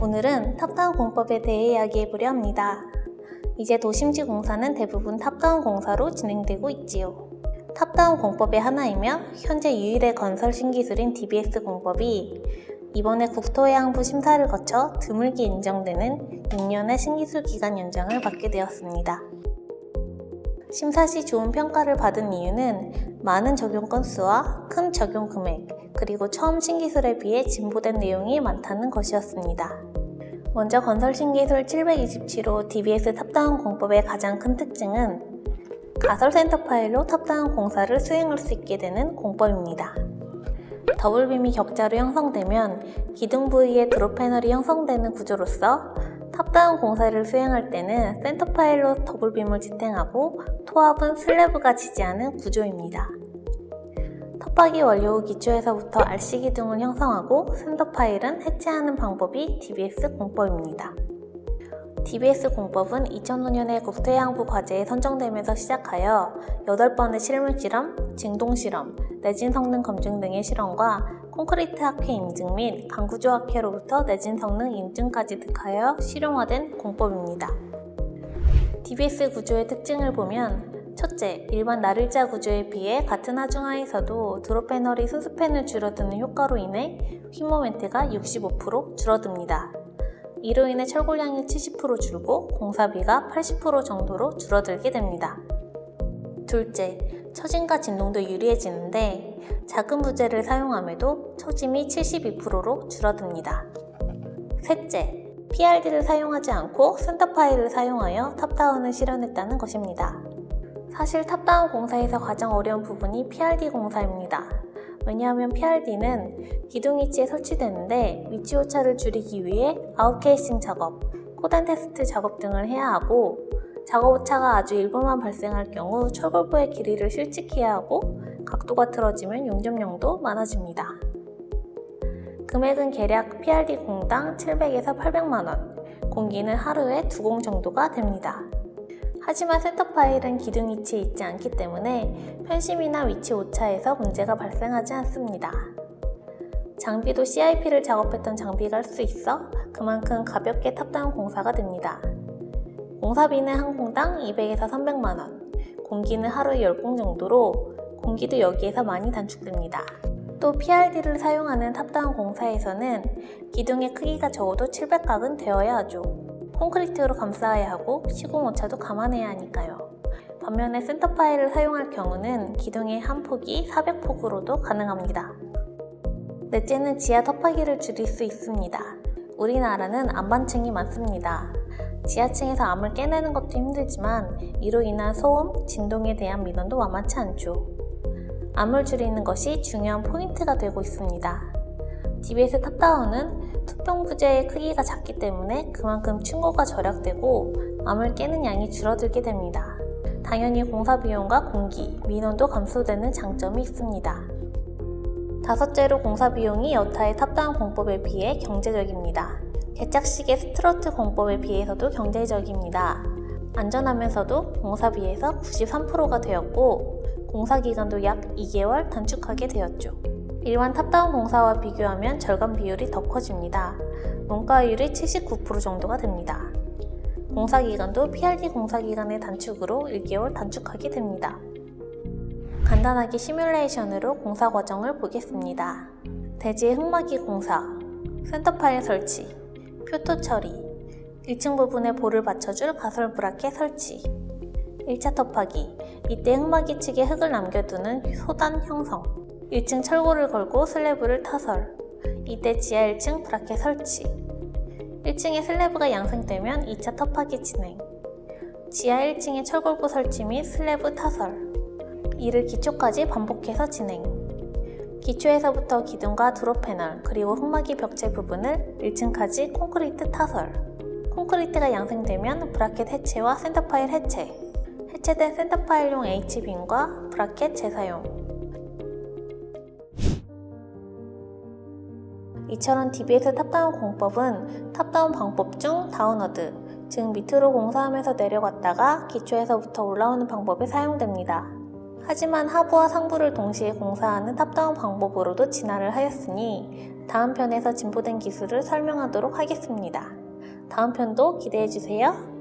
오늘은 탑다운 공법에 대해 이야기해보려 합니다. 이제 도심지 공사는 대부분 탑다운 공사로 진행되고 있지요. 탑다운 공법의 하나이며 현재 유일의 건설 신기술인 DBS 공법이 이번에 국토해양부 심사를 거쳐 드물게 인정되는 6년의 신기술 기간 연장을 받게 되었습니다. 심사 시 좋은 평가를 받은 이유는 많은 적용 건수와 큰 적용 금액, 그리고 처음 신기술에 비해 진보된 내용이 많다는 것이었습니다. 먼저 건설 신기술 727호 DBS 탑다운 공법의 가장 큰 특징은 가설 센터 파일로 탑다운 공사를 수행할 수 있게 되는 공법입니다. 더블빔이 격자로 형성되면 기둥 부위에 드롭 패널이 형성되는 구조로서 탑다운 공사를 수행할 때는 센터 파일로 더블빔을 지탱하고 토합은 슬래브가 지지하는 구조입니다. 텃박이 원료 후 기초에서부터 RC 기둥을 형성하고 센터 파일은 해체하는 방법이 DBS 공법입니다. DBS 공법은 2005년에 국토해양부 과제에 선정되면서 시작하여 8번의 실물 실험, 쟁동 실험, 내진 성능 검증 등의 실험과 콘크리트 학회 인증 및 강구조 학회로부터 내진 성능 인증까지 득하여 실용화된 공법입니다. DBS 구조의 특징을 보면 첫째, 일반 날일자 구조에 비해 같은 하중하에서도 드롭 패널이 순스팬을 줄어드는 효과로 인해 휘 모멘트가 65% 줄어듭니다. 이로 인해 철골량이 70% 줄고 공사비가 80% 정도로 줄어들게 됩니다. 둘째, 처짐과 진동도 유리해지는데 작은 부재를 사용함에도 처짐이 72%로 줄어듭니다. 셋째, PRD를 사용하지 않고 센터 파일을 사용하여 탑다운을 실현했다는 것입니다. 사실 탑다운 공사에서 가장 어려운 부분이 PRD 공사입니다. 왜냐하면 PRD는 기둥 위치에 설치되는데 위치 오차를 줄이기 위해 아웃케이싱 작업, 코단 테스트 작업 등을 해야 하고 작업 오차가 아주 일부만 발생할 경우 철골부의 길이를 실측해야 하고 각도가 틀어지면 용접량도 많아집니다. 금액은 대략 PRD 공당 700에서 800만원, 공기는 하루에 2공 정도가 됩니다. 하지만 센터 파일은 기둥 위치에 있지 않기 때문에 편심이나 위치 오차에서 문제가 발생하지 않습니다. 장비도 CIP를 작업했던 장비가 할 수 있어 그만큼 가볍게 탑다운 공사가 됩니다. 공사비는 한 공당 200에서 300만원, 공기는 하루에 10공 정도로 공기도 여기에서 많이 단축됩니다. 또 PRD를 사용하는 탑다운 공사에서는 기둥의 크기가 적어도 700각은 되어야 하죠. 콘크리트로 감싸야 하고 시공 오차도 감안해야 하니까요. 반면에 센터 파일을 사용할 경우는 기둥의 한 폭이 400폭으로도 가능합니다. 넷째는 지하 텃박이를 줄일 수 있습니다. 우리나라는 안반층이 많습니다. 지하층에서 암을 깨내는 것도 힘들지만 이로 인한 소음, 진동에 대한 민원도 만만치 않죠. 암을 줄이는 것이 중요한 포인트가 되고 있습니다. DBS 탑다운은 투평 부재의 크기가 작기 때문에 그만큼 층고가 절약되고 암을 깨는 양이 줄어들게 됩니다. 당연히 공사 비용과 공기, 민원도 감소되는 장점이 있습니다. 다섯째로 공사 비용이 여타의 탑다운 공법에 비해 경제적입니다. 개짝식의 스트러트 공법에 비해서도 경제적입니다. 안전하면서도 공사비에서 93%가 되었고 공사기간도 약 2개월 단축하게 되었죠. 일반 탑다운 공사와 비교하면 절감 비율이 더 커집니다. 원가율이 79% 정도가 됩니다. 공사기간도 PRD 공사기간의 단축으로 1개월 단축하게 됩니다. 간단하게 시뮬레이션으로 공사 과정을 보겠습니다. 대지의 흙막이 공사, 센터 파일 설치, 표토 처리, 1층 부분에 볼을 받쳐줄 가설 브라켓 설치, 1차 텃박이, 이때 흙막이 측에 흙을 남겨두는 소단 형성, 1층 철골을 걸고 슬래브를 타설, 이때 지하 1층 브라켓 설치, 1층에 슬래브가 양생되면 2차 텃박이 진행, 지하 1층에 철골구 설치 및 슬래브 타설, 이를 기초까지 반복해서 진행, 기초에서부터 기둥과 드롭 패널 그리고 흙막이 벽체 부분을 1층까지 콘크리트 타설, 콘크리트가 양생되면 브라켓 해체와 센터 파일 해체, 해체된 센터 파일용 H빔과 브라켓 재사용. 이처럼 DBS 탑다운 공법은 탑다운 방법 중 다운워드, 즉 밑으로 공사하면서 내려갔다가 기초에서부터 올라오는 방법에 사용됩니다. 하지만 하부와 상부를 동시에 공사하는 탑다운 방법으로도 진화를 하였으니 다음 편에서 진보된 기술을 설명하도록 하겠습니다. 다음 편도 기대해주세요.